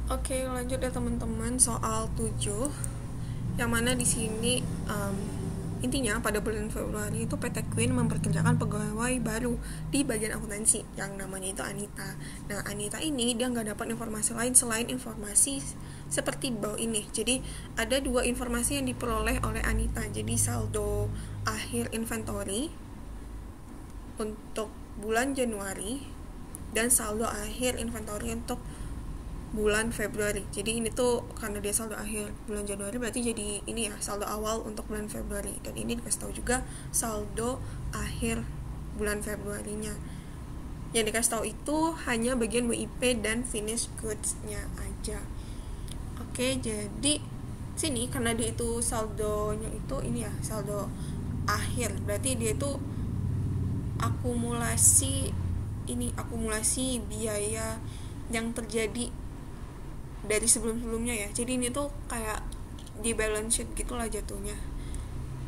Oke, lanjut ya teman-teman, soal 7 yang mana di sini intinya pada bulan Februari itu PT Queen memperkerjakan pegawai baru di bagian akuntansi yang namanya itu Anita. Nah, Anita ini dia nggak dapat informasi lain selain informasi seperti bawah ini. Jadi ada dua informasi yang diperoleh oleh Anita. Jadi saldo akhir inventory untuk bulan Januari dan saldo akhir inventory untuk bulan Februari. Jadi ini tuh karena dia saldo akhir bulan Januari, berarti jadi ini ya saldo awal untuk bulan Februari. Dan ini dikasih tahu juga saldo akhir bulan Februarinya. Yang dikasih tahu itu hanya bagian WIP dan finish goods-nya aja. Oke, jadi sini karena dia itu saldonya itu ini ya saldo akhir, berarti dia itu akumulasi biaya yang terjadi dari sebelum-sebelumnya ya. Jadi ini tuh kayak di balance sheet gitulah jatuhnya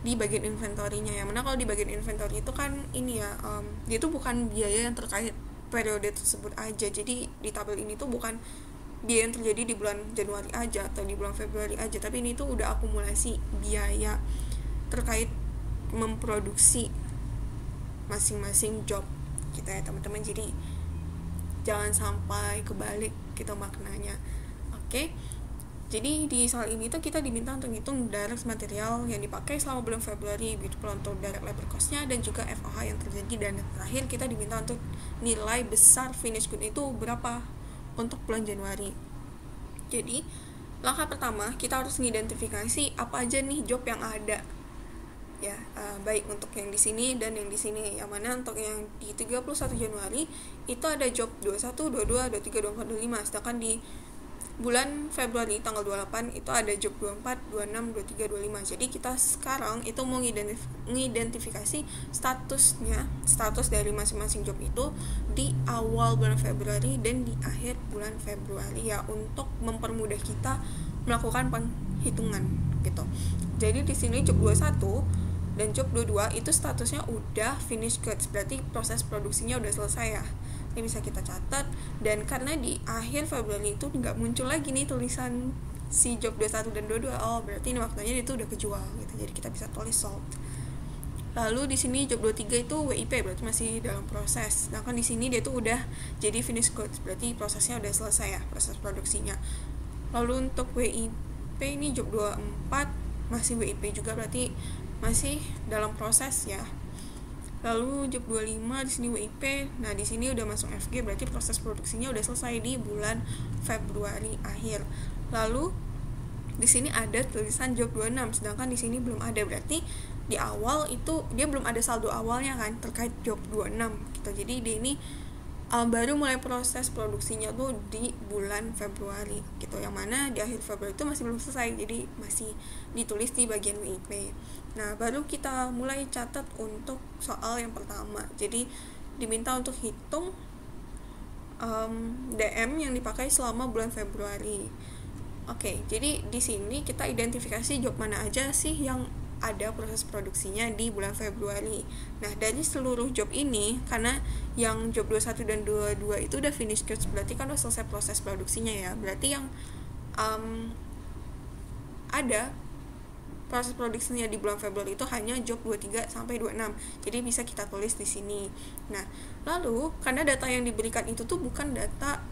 di bagian inventory-nya ya. Mana kalau di bagian inventory itu kan ini ya, dia tuh bukan biaya yang terkait periode tersebut aja. Jadi di tabel ini tuh bukan biaya yang terjadi di bulan Januari aja atau di bulan Februari aja, tapi ini tuh udah akumulasi biaya terkait memproduksi masing-masing job kita ya teman-teman. Jadi jangan sampai kebalik gitu maknanya. Oke, jadi di soal ini tuh kita diminta untuk hitung direct material yang dipakai selama bulan Februari, begitu pula untuk direct labor cost-nya dan juga FOH yang terjadi, dan terakhir kita diminta untuk nilai besar finish good itu berapa untuk bulan Januari. Jadi langkah pertama kita harus mengidentifikasi apa aja nih job yang ada ya, baik untuk yang di sini dan yang di sini. Yang mana untuk yang di 31 Januari itu ada job 21, 22, 23, 24, 25, sedangkan di bulan Februari tanggal 28 itu ada job 24, 26, 23, 25. Jadi kita sekarang itu mau mengidentifikasi status dari masing-masing job itu di awal bulan Februari dan di akhir bulan Februari ya, untuk mempermudah kita melakukan penghitungan gitu. Jadi di sini job 21 dan job 22 itu statusnya udah finish goods, berarti proses produksinya udah selesai ya. Ini bisa kita catat, dan karena di akhir Februari itu nggak muncul lagi nih tulisan si job 21 dan 22, oh berarti ini waktunya itu udah kejual gitu. Jadi kita bisa tulis sold. Lalu di sini job 23 itu WIP, berarti masih dalam proses. Sedangkan di sini dia tuh udah jadi finish goods, berarti prosesnya udah selesai ya, proses produksinya. Lalu untuk WIP ini job 24 masih WIP juga, berarti masih dalam proses ya. Lalu job 25 di sini WIP. Nah, di sini udah masuk FG, berarti proses produksinya udah selesai di bulan Februari akhir. Lalu di sini ada tulisan job 26, sedangkan di sini belum ada, berarti di awal itu dia belum ada saldo awalnya kan terkait job 26 gitu. Jadi di ini baru mulai proses produksinya tuh di bulan Februari gitu, yang mana di akhir Februari itu masih belum selesai, jadi masih ditulis di bagian WIP. Nah, baru kita mulai catat untuk soal yang pertama. Jadi diminta untuk hitung DM yang dipakai selama bulan Februari. Oke, jadi di sini kita identifikasi job mana aja sih yang ada proses produksinya di bulan Februari. Nah, dari seluruh job ini, karena yang job 21 dan 22 itu udah finish goods, berarti kan udah selesai proses produksinya ya. Berarti yang ada proses produksinya di bulan Februari itu hanya job 23 sampai 26. Jadi bisa kita tulis di sini. Nah, lalu karena data yang diberikan itu tuh bukan data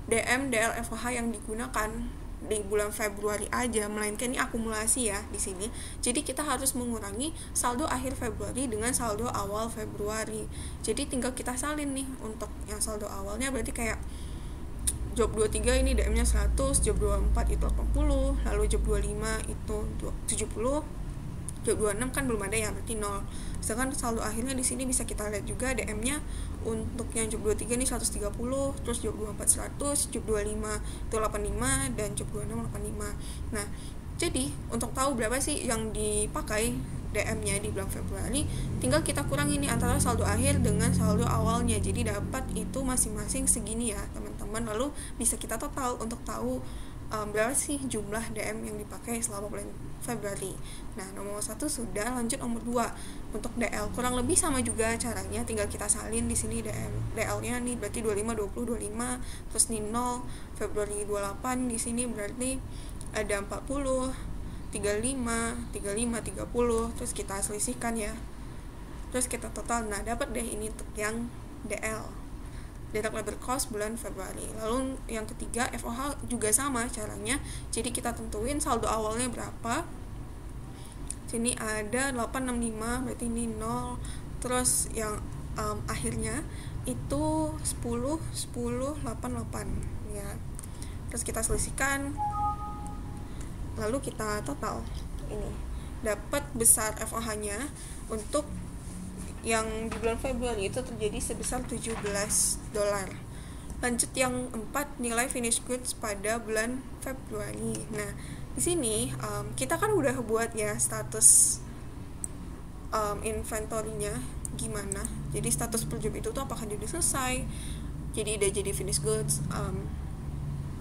DM, DL, FOH yang digunakan di bulan Februari aja, melainkan ini akumulasi ya di sini. Jadi kita harus mengurangi saldo akhir Februari dengan saldo awal Februari. Jadi tinggal kita salin nih untuk yang saldo awalnya, berarti kayak job 23 ini DM-nya 100, job 24 itu 80, lalu job 25 itu 70, job 26 kan belum ada ya, berarti 0. Sedangkan saldo akhirnya di sini bisa kita lihat juga DM-nya untuk yang job 23 ini 130, terus job 24 100, job 25 itu 85, dan job 26 85. Nah, jadi untuk tahu berapa sih yang dipakai DM-nya di bulan Februari, tinggal kita kurang ini antara saldo akhir dengan saldo awalnya. Jadi dapat itu masing-masing segini ya teman-teman. Lalu bisa kita total untuk tahu berapa sih jumlah DM yang dipakai selama bulan Februari. Nah, nomor 1 sudah, lanjut nomor 2 untuk DL. Kurang lebih sama juga caranya, tinggal kita salin di sini DL-nya nih berarti 25 20 25, terus nih 0 Februari 28 di sini berarti ada 40 35 35 30, terus kita selisihkan ya. Terus kita total, nah dapat deh ini untuk yang DL, direct labor cost bulan Februari. Lalu yang ketiga FOH juga sama caranya, jadi kita tentuin saldo awalnya berapa. Sini ada 865 berarti ini 0, terus yang akhirnya itu 10 10 88 ya. Terus kita selisihkan, lalu kita total, ini dapat besar FOH-nya untuk yang di bulan Februari itu terjadi sebesar $17. Lanjut yang 4, nilai finish goods pada bulan Februari. Nah, di sini kita kan udah buat ya status inventory-nya gimana. Jadi status per job itu tuh apakah dia udah selesai, jadi udah jadi finish goods,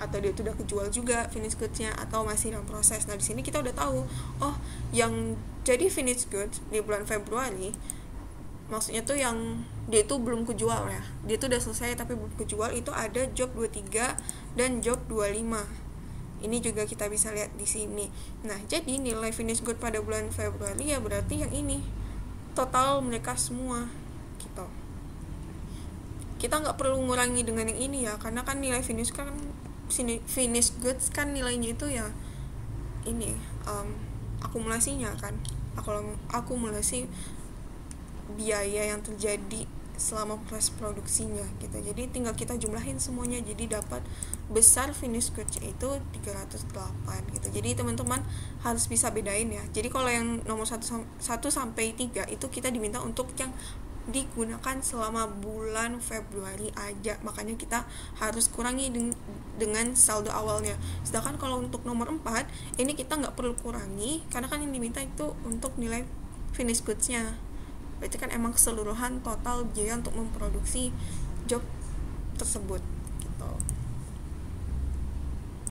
atau dia udah kejual juga finish goods-nya, atau masih dalam proses. Nah, di sini kita udah tahu, oh yang jadi finish goods di bulan Februari maksudnya tuh yang dia itu belum kejual ya, dia tuh udah selesai tapi belum kejual, itu ada job 23 dan job 25. Ini juga kita bisa lihat di sini. Nah, jadi nilai finish good pada bulan Februari ya berarti yang ini total mereka semua gitu. Kita nggak perlu ngurangi dengan yang ini ya, karena kan nilai finish goods kan nilainya itu ya ini akumulasinya kan, akumulasi biaya yang terjadi selama proses produksinya gitu. Jadi tinggal kita jumlahin semuanya, jadi dapat besar finish goods itu 308 gitu. Jadi teman-teman harus bisa bedain ya. Jadi kalau yang nomor 1 sampai 3 itu kita diminta untuk yang digunakan selama bulan Februari aja, makanya kita harus kurangi dengan saldo awalnya. Sedangkan kalau untuk nomor 4 ini kita nggak perlu kurangi, karena kan yang diminta itu untuk nilai finish goods-nya. Berarti kan emang keseluruhan total biaya untuk memproduksi job tersebut gitu.